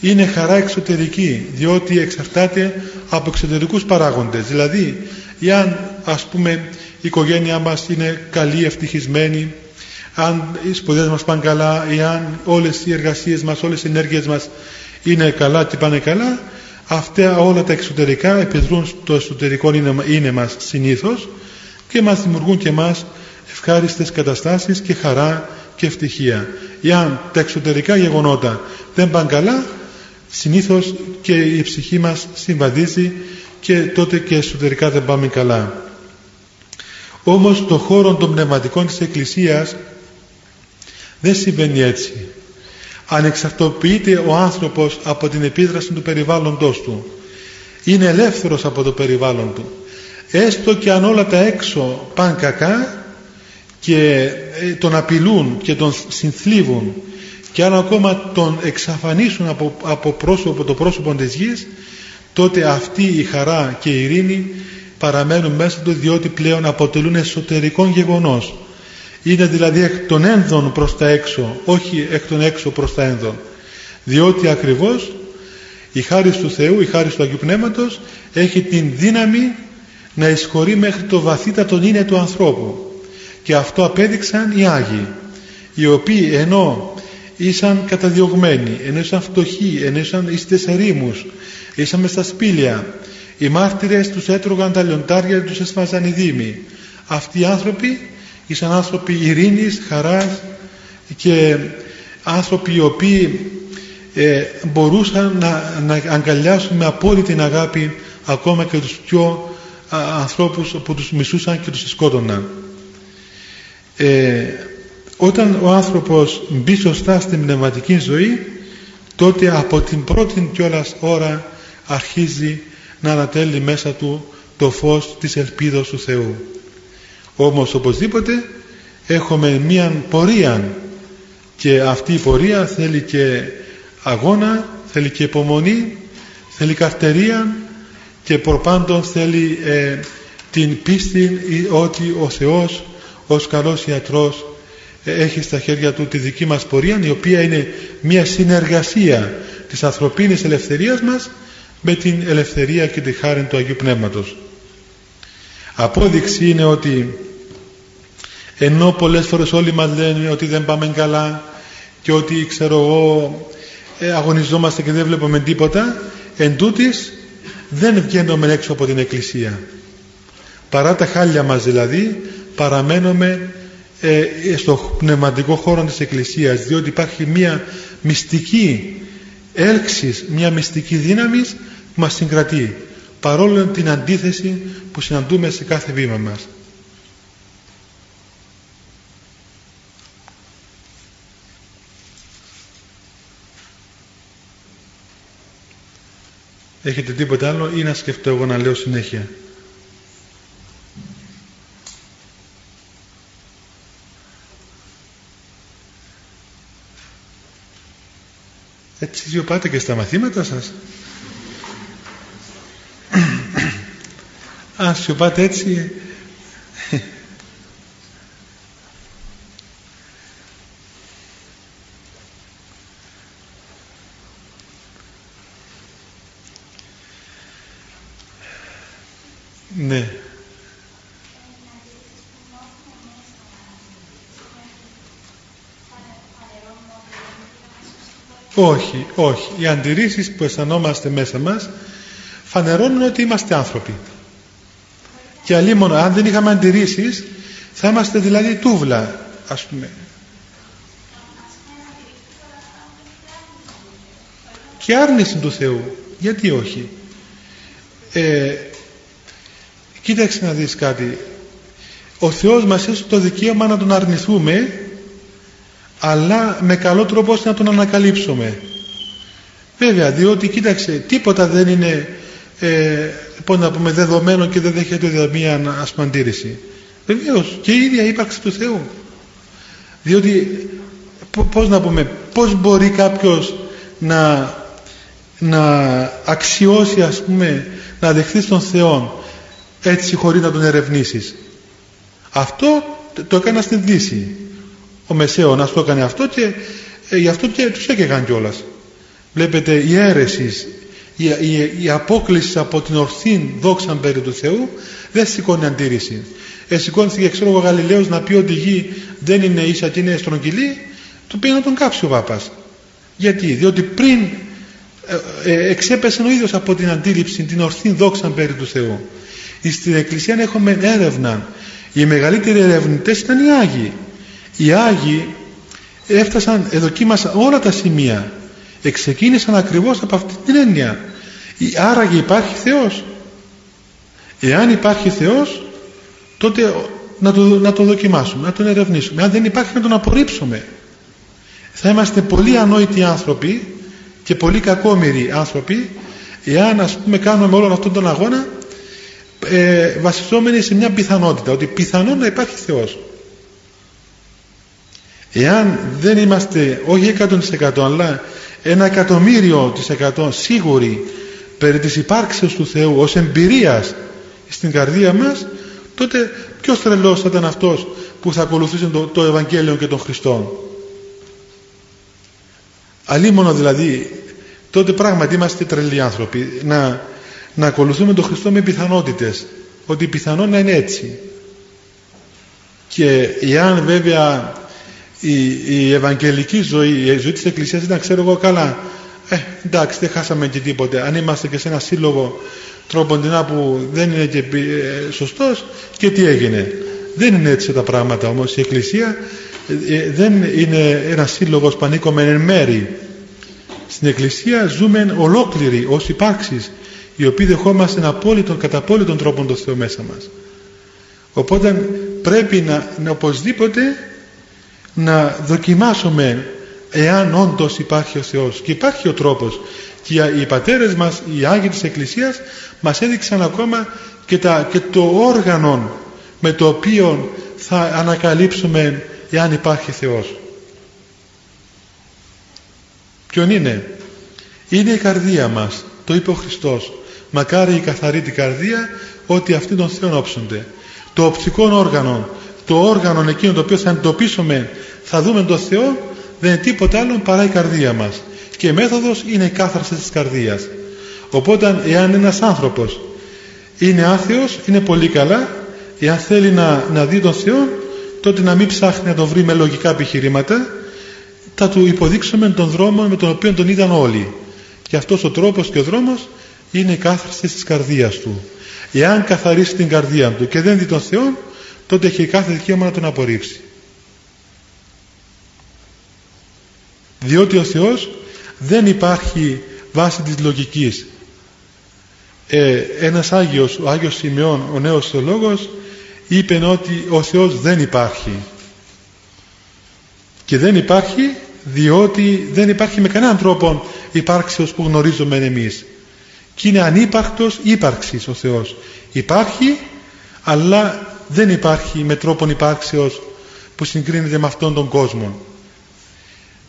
είναι χαρά εξωτερική, διότι εξαρτάται από εξωτερικούς παράγοντες. Δηλαδή, εάν ας πούμε η οικογένειά μας είναι καλή, ευτυχισμένη, αν οι σπουδές μας πάνε καλά, εάν όλες οι εργασίες μας, όλες οι ενέργειες μας είναι καλά και πάνε καλά, αυτά όλα τα εξωτερικά επιδρούν στο εσωτερικό είναι μας συνήθως, και μας δημιουργούν και μας ευχάριστες καταστάσεις και χαρά και ευτυχία. Εάν τα εξωτερικά γεγονότα δεν πάνε καλά, συνήθως και η ψυχή μας συμβαδίζει και τότε και εσωτερικά δεν πάμε καλά. Όμως στον χώρο των πνευματικών της Εκκλησίας δεν συμβαίνει έτσι. Ανεξαρτοποιείται ο άνθρωπος από την επίδραση του περιβάλλοντος του. Είναι ελεύθερος από το περιβάλλον του. Έστω και αν όλα τα έξω πάνε κακά και τον απειλούν και τον συνθλίβουν και αν ακόμα τον εξαφανίσουν από το πρόσωπο της γης, τότε αυτή η χαρά και η ειρήνη παραμένουν μέσα του, διότι πλέον αποτελούν εσωτερικό γεγονός. Είναι δηλαδή εκ των ένδων προς τα έξω, όχι εκ των έξω προς τα ένδων. Διότι ακριβώς η χάρη του Θεού, η χάρη του Αγίου Πνεύματος έχει την δύναμη να εισχωρεί μέχρι το βαθύτατον είναι του ανθρώπου. Και αυτό απέδειξαν οι Άγιοι, οι οποίοι ενώ ήσαν καταδιωγμένοι, ενώ ήσαν φτωχοί, ενώ ήσαν εις ερήμους, ήσαν μες στα σπήλια, οι μάρτυρες τους έτρωγαν τα λιοντάρια και τους έσφαζαν οι δήμοι. Αυτοί οι άνθρωποι ήσαν άνθρωποι ειρήνης, χαράς και άνθρωποι οι οποίοι μπορούσαν να αγκαλιάσουν με απόλυτη αγάπη ακόμα και τους πιο ανθρώπους που τους μισούσαν και τους σκότωναν. Όταν ο άνθρωπος μπει σωστά στην πνευματική ζωή, τότε από την πρώτη κιόλας ώρα αρχίζει να ανατέλει μέσα του το φως της ελπίδος του Θεού. Όμως οπωσδήποτε έχουμε μία πορεία και αυτή η πορεία θέλει και αγώνα, θέλει και υπομονή, θέλει καρτερία και προπάντων θέλει την πίστη ότι ο Θεός ως καλός ιατρός έχει στα χέρια του τη δική μας πορεία, η οποία είναι μια συνεργασία της ανθρωπίνης ελευθερίας μας με την ελευθερία και τη χάρη του Αγίου Πνεύματος. Απόδειξη είναι ότι ενώ πολλές φορές όλοι μας λένε ότι δεν πάμε καλά και ότι αγωνιζόμαστε και δεν βλέπουμε τίποτα, εν τούτης δεν βγαίνουμε έξω από την Εκκλησία. Παρά τα χάλια μας δηλαδή παραμένουμε στο πνευματικό χώρο της Εκκλησίας, διότι υπάρχει μια μυστική έλξης, μια μυστική δύναμη που μας συγκρατεί παρόλο την αντίθεση που συναντούμε σε κάθε βήμα μας. Έχετε τίποτα άλλο ή να σκεφτώ εγώ να λέω συνέχεια? Έτσι σιωπάτε και στα μαθήματα σας? Αν σιωπάτε έτσι ναι. Όχι, όχι. Οι αντιρρήσεις που αισθανόμαστε μέσα μας φανερώνουν ότι είμαστε άνθρωποι. Και αλλήμον, αν δεν είχαμε αντιρρήσεις, θα είμαστε δηλαδή τούβλα, ας πούμε. Και άρνηση του Θεού. Γιατί όχι? Κοίταξε να δεις κάτι. Ο Θεός μας έστω το δικαίωμα να τον αρνηθούμε, αλλά με καλό τρόπο ώστε να τον ανακαλύψουμε. Βέβαια, διότι κοίταξε, τίποτα δεν είναι πώς να πούμε, δεδομένο και δεν δέχεται μία ασπαντήρηση. Βεβαίως, και η ίδια ύπαρξη του Θεού. Διότι πώς να πούμε, πώς μπορεί κάποιος να αξιώσει, ας πούμε, να δεχθεί τον Θεό έτσι χωρίς να τον ερευνήσεις? Αυτό το έκανα στην Δύση. Ο Μεσαίωνας το έκανε αυτό και γι' αυτό και τους έκαιγαν κιόλας. Βλέπετε, η αίρεση, η απόκληση από την ορθή δόξα περί του Θεού δεν σηκώνει αντίρρηση. Σηκώνθηκε, ξέρω εγώ, ο Γαλιλαίος να πει ότι η γη δεν είναι ίσα και είναι στρογγυλή, του πήγε να τον κάψει ο Πάπας. Γιατί? Διότι πριν εξέπεσε ο ίδιος από την αντίληψη, την ορθή δόξα περί του Θεού. Στην Εκκλησία έχουμε έρευνα. Οι μεγαλύτεροι ερευνητές ήταν οι Άγιοι. Οι Άγιοι έφτασαν, δοκίμασαν όλα τα σημεία, εξεκίνησαν ακριβώς από αυτή την έννοια. Άραγε υπάρχει Θεός? Εάν υπάρχει Θεός, τότε να το δοκιμάσουμε, να τον ερευνήσουμε. Αν δεν υπάρχει, να τον απορρίψουμε. Θα είμαστε πολύ ανόητοι άνθρωποι και πολύ κακόμοιροι άνθρωποι, εάν, ας πούμε, κάνουμε όλον αυτόν τον αγώνα βασιζόμενοι σε μια πιθανότητα, ότι πιθανόν να υπάρχει Θεός. Εάν δεν είμαστε όχι 100% αλλά 1.000.000% σίγουροι περί της υπάρξεως του Θεού ως εμπειρίας στην καρδία μας, τότε ποιος τρελός θα ήταν αυτός που θα ακολουθήσει το Ευαγγέλιο και τον Χριστό? Αλίμονο δηλαδή, τότε πράγματι είμαστε τρελοί άνθρωποι να ακολουθούμε τον Χριστό με πιθανότητες, ότι πιθανόν να είναι έτσι. Και εάν βέβαια η ευαγγελική ζωή, η ζωή της Εκκλησίας ήταν, ξέρω εγώ, καλά, εντάξει, δεν χάσαμε και τίποτε. Αν είμαστε και σε ένα σύλλογο τρόποντινά που δεν είναι και σωστός, και τι έγινε? Δεν είναι έτσι τα πράγματα όμως. Η Εκκλησία δεν είναι ένας σύλλογος που ανήκουμε εν μέρη. Στην Εκκλησία ζούμε ολόκληροι ως υπάρξεις, οι οποίοι δεχόμαστε κατά απόλυτον τρόπον το Θεό μέσα μας. Οπότε πρέπει να οπωσδήποτε να δοκιμάσουμε εάν όντως υπάρχει ο Θεός. Και υπάρχει ο τρόπος, και οι πατέρες μας, οι Άγιοι της Εκκλησίας, μας έδειξαν ακόμα και το όργανο με το οποίο θα ανακαλύψουμε εάν υπάρχει Θεός. Ποιον είναι? Είναι η καρδία μας. Το είπε ο Χριστός: μακάρι η καθαρή την καρδία, ότι αυτοί τον Θεόν όψονται. Το οπτικό όργανο, το όργανο εκείνο το οποίο θα εντοπίσουμε, θα δούμε τον Θεό, δεν είναι τίποτα άλλο παρά η καρδία μας. Και η μέθοδος είναι η κάθαρση της καρδίας. Οπότε εάν ένας άνθρωπος είναι άθεος, είναι πολύ καλά. Εάν θέλει να δει τον Θεό, τότε να μην ψάχνει να τον βρει με λογικά επιχειρήματα, θα του υποδείξουμε τον δρόμο με τον οποίο τον είδαν όλοι. Και αυτός ο τρόπος και ο δρόμος είναι η κάθαρση της καρδίας του. Εάν καθαρίσει την καρδία του και δεν δει τον Θεό, τότε έχει κάθε δικαίωμα να τον απορρίψει. Διότι ο Θεός δεν υπάρχει βάσει της λογικής. Ένας Άγιος, ο Άγιος Σημειών, ο νέος θεολόγος, είπε ότι ο Θεός δεν υπάρχει. Και δεν υπάρχει διότι δεν υπάρχει με κανέναν τρόπο υπάρξεως που γνωρίζουμε εμείς. Και είναι ανύπαρκτος ύπαρξης ο Θεός. Υπάρχει, αλλά δεν υπάρχει με τρόπον υπάρξεως που συγκρίνεται με αυτόν τον κόσμο.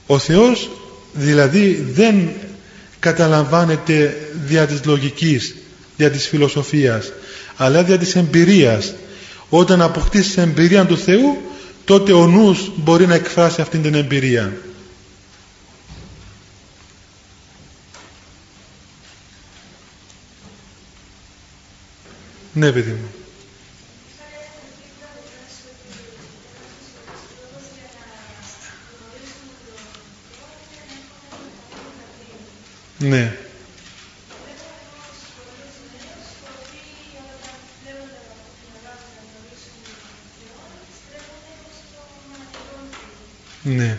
Ο Θεός δηλαδή δεν καταλαμβάνεται δια της λογικής, δια της φιλοσοφίας, αλλά δια της εμπειρίας. Όταν αποκτήσεις την εμπειρία του Θεού, τότε ο νους μπορεί να εκφράσει αυτήν την εμπειρία. Ναι, παιδί μου. Ναι. Ναι.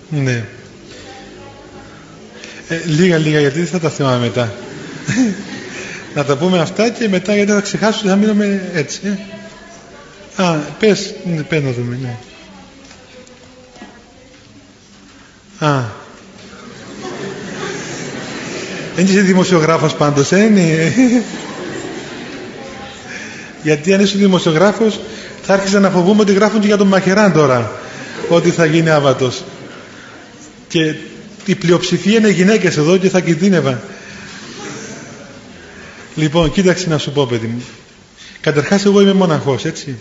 Ναι. Λίγα γιατί δεν θα τα θυμάμαι μετά. Να τα πούμε αυτά και μετά, γιατί θα ξεχάσω, θα μείνουμε έτσι. Πες να δούμε. Ναι. Δεν είσαι δημοσιογράφος πάντως, είναι. Γιατί αν είσαι δημοσιογράφος θα άρχισα να φοβούμαι ότι γράφουν και για τον Μαχαιράν τώρα, ότι θα γίνει άβατος. Και η πλειοψηφία είναι γυναίκες εδώ και θα κινδύνευα. Λοιπόν, κοίταξε να σου πω, παιδί μου. Καταρχάς εγώ είμαι μοναχός, έτσι.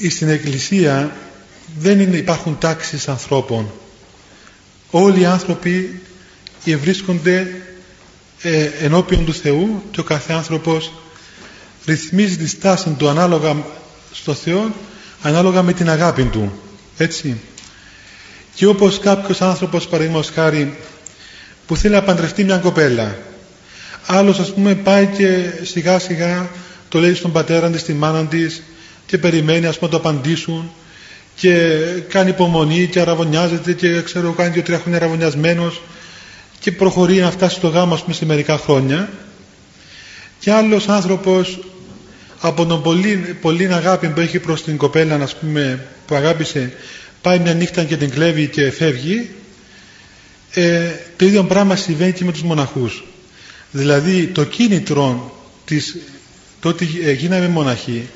Στην Εκκλησία δεν υπάρχουν τάξεις ανθρώπων. Όλοι οι άνθρωποι βρίσκονται ενώπιον του Θεού και ο κάθε άνθρωπος ρυθμίζει τη στάση του ανάλογα στο Θεό, ανάλογα με την αγάπη του, έτσι. Και όπως κάποιος άνθρωπος, παραδείγματος χάρη, που θέλει να παντρευτεί μια κοπέλα, άλλος ας πούμε πάει και σιγά σιγά το λέει στον πατέρα της, στη μάνα της, και περιμένει ας πούμε να το απαντήσουν και κάνει υπομονή και αραβωνιάζεται και ξέρω κάνει 2-3 χρόνια αραβωνιασμένος και προχωρεί να φτάσει στο γάμο ας πούμε σε μερικά χρόνια. Και άλλος άνθρωπος από τον πολύ αγάπη που έχει προς την κοπέλα, ας πούμε, που αγάπησε, πάει μια νύχτα και την κλέβει και φεύγει. Το ίδιο πράγμα συμβαίνει και με τους μοναχούς. Δηλαδή το κίνητρο το ότι γίναμε μοναχοί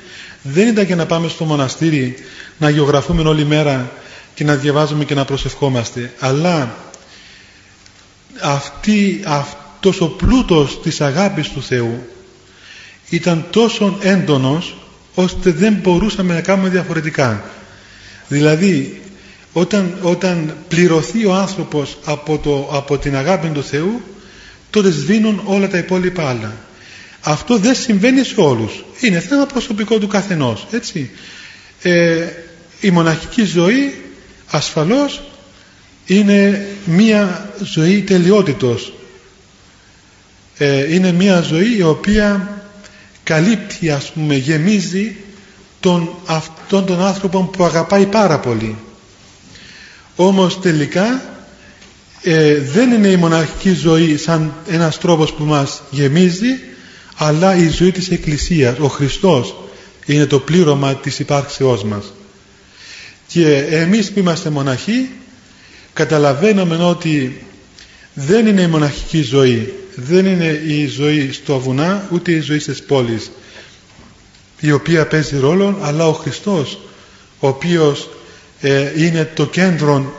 δεν ήταν για να πάμε στο μοναστήρι να γεωγραφούμε όλη μέρα και να διαβάζουμε και να προσευχόμαστε, αλλά αυτός ο πλούτος της αγάπης του Θεού ήταν τόσο έντονος ώστε δεν μπορούσαμε να κάνουμε διαφορετικά. Δηλαδή όταν πληρωθεί ο άνθρωπος από την αγάπη του Θεού, τότε σβήνουν όλα τα υπόλοιπα άλλα. Αυτό δεν συμβαίνει σε όλους. Είναι θέμα προσωπικό του καθενός, έτσι. Η μοναχική ζωή ασφαλώς είναι μία ζωή τελειότητος. Είναι μία ζωή η οποία καλύπτει, ας πούμε, γεμίζει αυτόν τον άνθρωπο που αγαπάει πάρα πολύ. Όμως τελικά δεν είναι η μοναχική ζωή σαν ένας τρόπος που μας γεμίζει, αλλά η ζωή της Εκκλησίας. Ο Χριστός είναι το πλήρωμα της υπάρξεώς μας. Και εμείς που είμαστε μοναχοί καταλαβαίνουμε ότι δεν είναι η μοναχική ζωή, δεν είναι η ζωή στο βουνά, ούτε η ζωή στις πόλεις η οποία παίζει ρόλο, αλλά ο Χριστός, ο οποίος είναι το κέντρο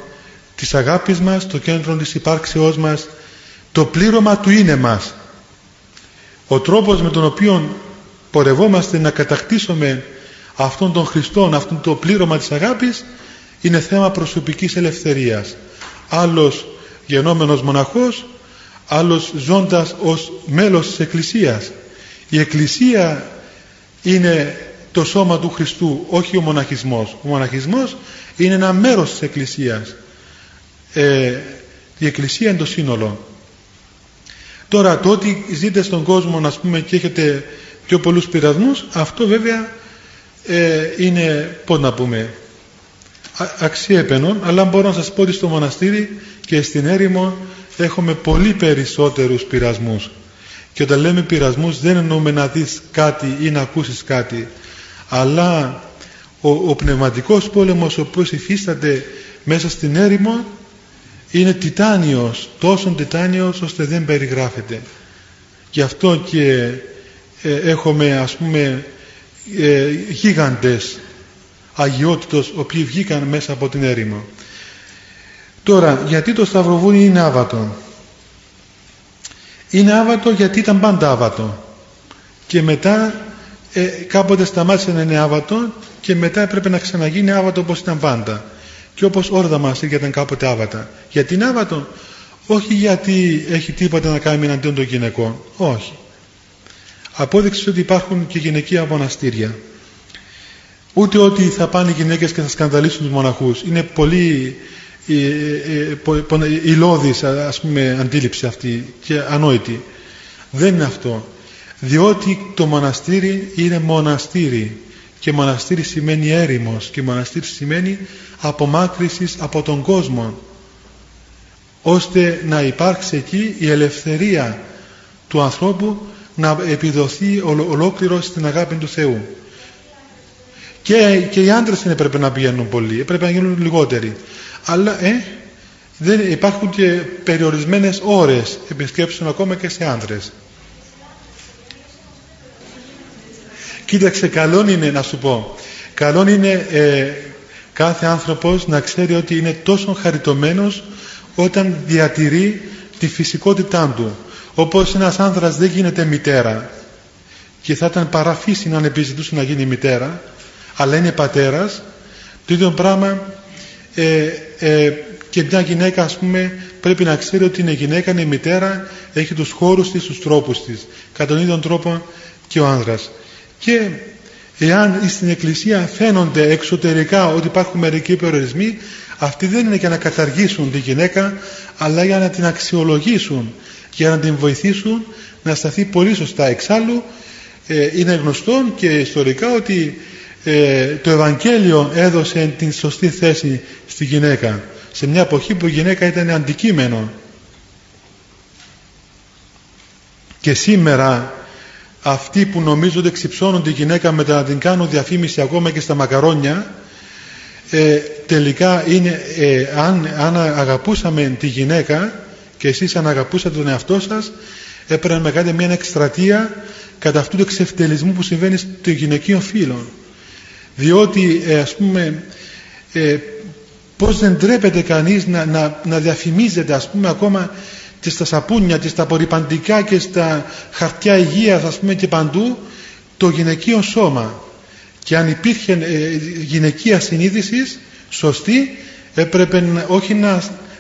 της αγάπης μας, το κέντρο της υπάρξεώς μας, το πλήρωμα του είναι μας. Ο τρόπος με τον οποίο πορευόμαστε να κατακτήσουμε αυτόν τον Χριστόν, αυτόν το πλήρωμα της αγάπης, είναι θέμα προσωπικής ελευθερίας. Άλλος γενόμενος μοναχός, άλλος ζώντας ως μέλος της Εκκλησίας. Η Εκκλησία είναι το σώμα του Χριστού, όχι ο μοναχισμός. Ο μοναχισμός είναι ένα μέρος της Εκκλησίας. Η Εκκλησία είναι το σύνολο. Τώρα το ότι ζείτε στον κόσμο, ας πούμε, και έχετε πιο πολλούς πειρασμούς, αυτό βέβαια είναι, πώς να πούμε, αξιέπαινον, αλλά μπορώ να σας πω ότι στο μοναστήρι και στην έρημο έχουμε πολύ περισσότερους πειρασμούς. Και όταν λέμε πειρασμούς δεν εννοούμε να δεις κάτι ή να ακούσεις κάτι, αλλά ο πνευματικός πόλεμος ο οποίος υφίσταται μέσα στην έρημο είναι τιτάνιος, τόσο τιτάνιος ώστε δεν περιγράφεται. Γι' αυτό και έχουμε, ας πούμε, γίγαντες αγιότητος οι οποίοι βγήκαν μέσα από την έρημο. Τώρα, γιατί το Σταυροβούνι είναι άβατο? Είναι άβατο γιατί ήταν πάντα άβατο και μετά κάποτε σταμάτησε να είναι άβατο και μετά έπρεπε να ξαναγίνει άβατο όπως ήταν πάντα, και όπως όλα τα μοναστήρια ήταν κάποτε άβατα. Γιατί είναι άβατο? Όχι γιατί έχει τίποτα να κάνει εναντίον των γυναικών, όχι. Απόδειξη ότι υπάρχουν και γυναικεία μοναστήρια. Ούτε ότι θα πάνε οι γυναίκες και θα σκανδαλίσουν τους μοναχούς. Είναι πολύ ηλώδης, ας πούμε, αντίληψη αυτή και ανόητη. Δεν είναι αυτό. Διότι το μοναστήρι είναι μοναστήρι και μοναστήρι σημαίνει έρημος και μοναστήρι σημαίνει απομάκρυσης από τον κόσμο, ώστε να υπάρξει εκεί η ελευθερία του ανθρώπου να επιδοθεί ολόκληρο στην αγάπη του Θεού. Και οι άντρες δεν έπρεπε να πηγαίνουν πολύ, έπρεπε να γίνουν λιγότεροι, αλλά δεν υπάρχουν και περιορισμένες ώρες επισκέψεων ακόμα και σε άντρες. Κοίταξε, καλό είναι να σου πω, Καλό είναι κάθε άνθρωπος να ξέρει ότι είναι τόσο χαριτωμένος όταν διατηρεί τη φυσικότητά του. Όπως ένας άνδρας δεν γίνεται μητέρα και θα ήταν παραφύση αν επιζητούσε να γίνει μητέρα, αλλά είναι πατέρας, το ίδιο πράγμα και μια γυναίκα, ας πούμε, πρέπει να ξέρει ότι είναι γυναίκα, είναι μητέρα, έχει τους χώρους της, τους τρόπους της, κατά τον ίδιο τρόπο και ο άνδρας. Και εάν στην Εκκλησία φαίνονται εξωτερικά ότι υπάρχουν μερικοί περιορισμοί, αυτοί δεν είναι για να καταργήσουν τη γυναίκα, αλλά για να την αξιολογήσουν, για να την βοηθήσουν να σταθεί πολύ σωστά. Εξάλλου είναι γνωστό και ιστορικά ότι το Ευαγγέλιο έδωσε την σωστή θέση στη γυναίκα, σε μια εποχή που η γυναίκα ήταν αντικείμενο. Και σήμερα αυτοί που νομίζουν ότι εξυψώνουν τη γυναίκα μετά να την κάνουν διαφήμιση ακόμα και στα μακαρόνια, τελικά είναι, αν αγαπούσαμε τη γυναίκα και εσείς αν αγαπούσατε τον εαυτό σας, έπρεπε να κάνετε μια εκστρατεία κατά αυτού του εξευτελισμού που συμβαίνει στο γυναικείο φύλο. Διότι ας πούμε πως δεν τρέπεται κανείς να διαφημίζεται, ας πούμε, ακόμα και στα σαπούνια και στα απορρυπαντικά και στα χαρτιά υγείας, ας πούμε, και παντού το γυναικείο σώμα. Και αν υπήρχε γυναικεία συνείδηση σωστή, έπρεπε όχι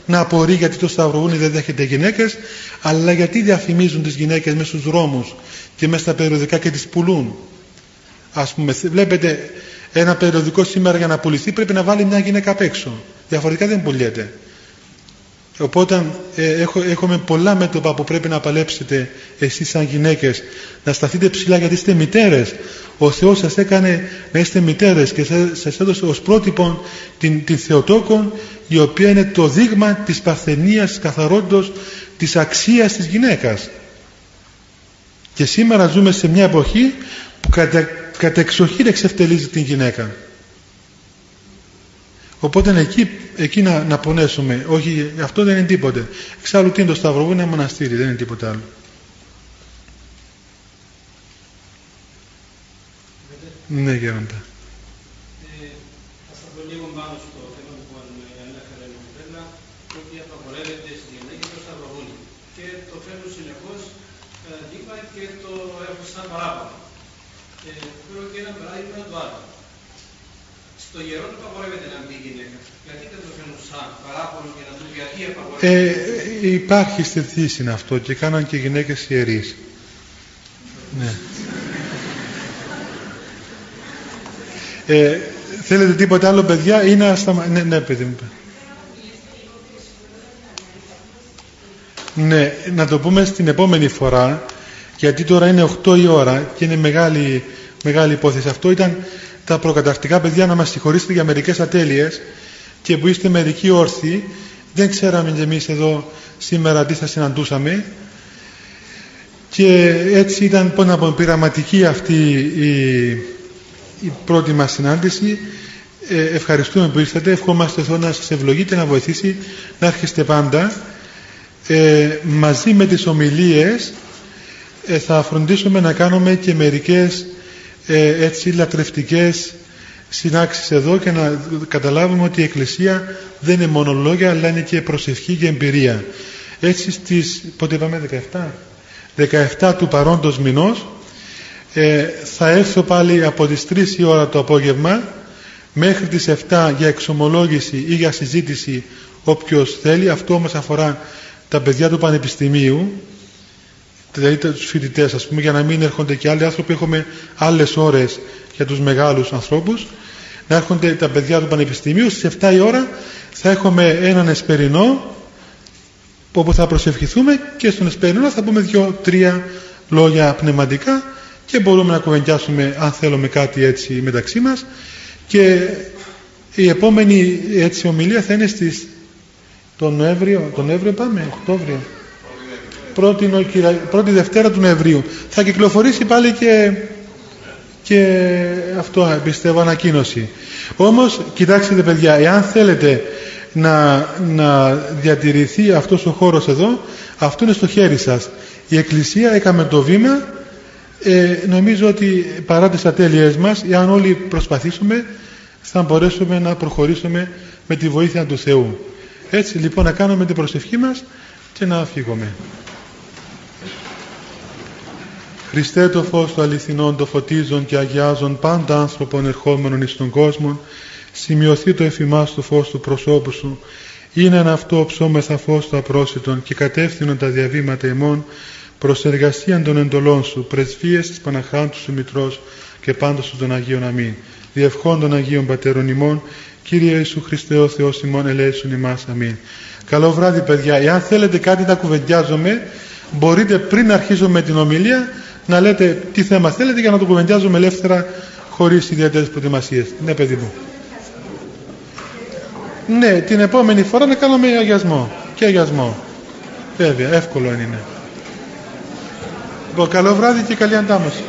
να απορεί γιατί το Σταυρογούνι δεν δέχεται γυναίκες, αλλά γιατί διαφημίζουν τις γυναίκες μέσα στους δρόμους και μέσα στα περιοδικά και τις πουλούν. Ας πούμε, βλέπετε ένα περιοδικό σήμερα για να πουληθεί πρέπει να βάλει μια γυναίκα απ' έξω, διαφορετικά δεν πουλιέται. Οπότε έχουμε πολλά μέτωπα που πρέπει να παλέψετε εσείς σαν γυναίκες, να σταθείτε ψηλά γιατί είστε μητέρες. Ο Θεός σας έκανε να είστε μητέρες και σας έδωσε ως πρότυπο την Θεοτόκον, η οποία είναι το δείγμα της παρθενίας, της καθαρότητας, της αξίας της γυναίκας. Και σήμερα ζούμε σε μια εποχή που κατά εξοχήν εξευτελίζει την γυναίκα. Οπότε εκεί να πονέσουμε. Όχι, αυτό δεν είναι τίποτε. Εξάλλου τι είναι το Σταυρογούνι, είναι ένα μοναστήρι, δεν είναι τίποτα άλλο. Ναι, Γέροντα. Θα σταθώ λίγο πάνω στο θέμα που ανέφερε η Μητέρα, ότι απαγορεύεται στις γυναίκες το Σταυρογούνι. Και το φέρνω συνεχώς δείγμα και το έχω σαν παράπονο. Θέλω και ένα παράδειγμα το άλλο. Στο γερόν απαγορεύεται να μπει η γυναίκα. Γιατί δεν το φέρνω σαν παράπονο και να δούμε γιατί απαγορεύεται? Υπάρχει στη Δύση αυτό και κάναν και γυναίκες ιερείς. Ναι. Θέλετε τίποτα άλλο, παιδιά, ή να σταματήσουμε? Ναι, παιδί μου. Ναι, να το πούμε στην επόμενη φορά, γιατί τώρα είναι 8 η ώρα και είναι μεγάλη υπόθεση. Αυτό ήταν τα προκαταρκτικά, παιδιά, να μας συγχωρήσετε για μερικές ατέλειες και που είστε μερικοί όρθιοι. Δεν ξέραμε και εμείς εδώ σήμερα τι θα συναντούσαμε και έτσι ήταν πειραματική αυτή η πρώτη μας συνάντηση. Ευχαριστούμε που ήρθατε. Ευχόμαστε Θεό να σας ευλογεί και να βοηθήσει να έρχεστε πάντα. Μαζί με τις ομιλίες θα φροντίσουμε να κάνουμε και μερικές έτσι λατρευτικές συνάξεις εδώ και να καταλάβουμε ότι η Εκκλησία δεν είναι μόνο λόγια, αλλά είναι και προσευχή και εμπειρία. Έτσι στις, πότε είπαμε, 17 του παρόντος μηνός θα έρθω πάλι από τις 3 η ώρα το απόγευμα μέχρι τις 7 για εξομολόγηση ή για συζήτηση όποιος θέλει. Αυτό όμως αφορά τα παιδιά του Πανεπιστημίου, δηλαδή τους φοιτητές, ας πούμε, για να μην έρχονται και άλλοι άνθρωποι. Έχουμε άλλες ώρες για τους μεγάλους ανθρώπους. Να έρχονται τα παιδιά του Πανεπιστημίου. Στις 7 η ώρα θα έχουμε έναν εσπερινό όπου θα προσευχηθούμε και στον εσπερινό θα πούμε 2-3 λόγια πνευματικά και μπορούμε να κουβεντιάσουμε αν θέλουμε κάτι έτσι μεταξύ μας. Και η επόμενη έτσι ομιλία θα είναι τον Νοέμβριο πάμε, Οκτώβριο, πρώτη Δευτέρα του Νοεμβρίου. Θα κυκλοφορήσει πάλι και αυτό, πιστεύω, ανακοίνωση. Όμως κοιτάξτε, παιδιά, εάν θέλετε να διατηρηθεί αυτός ο χώρος εδώ, αυτό είναι στο χέρι σας. Η Εκκλησία έκαμε το βήμα νομίζω ότι παρά τις ατέλειές μας, εάν όλοι προσπαθήσουμε, θα μπορέσουμε να προχωρήσουμε με τη βοήθεια του Θεού. Έτσι λοιπόν να κάνουμε την προσευχή μας και να φύγουμε. Χριστέ, το φως του αληθινών, το φωτίζον και αγιάζον πάντα άνθρωπον ερχόμενων εις τον κόσμο, σημειωθεί το εφημάς του φως του προσώπου σου, είναι ένα αυτό ψώμεθα φως του απρόσιτον και κατεύθυνον τα διαβήματα ημών προς εργασίαν των εντολών σου, πρεσβείες της Παναχράντου σου Μητρός και πάντως σου των Αγίων αμήν. Διευχών των Αγίων Πατέρων ημών, Κύριε Ιησού Χριστέ ο Θεός ημών, ελέησον ημάς αμήν. Καλό βράδυ παιδιά. Εάν θέλετε κάτι να κουβεντιάζομαι, μπορείτε πριν αρχίσω με την ομιλία να λέτε τι θέμα θέλετε για να το κουβεντιάζουμε ελεύθερα χωρίς ιδιαίτερες προετοιμασίες. Ναι παιδί μου. Ναι, την επόμενη φορά να κάνουμε αγιασμό. Και αγιασμό. Βέβαια, εύκολο είναι. Καλό βράδυ και καλή αντάμωση.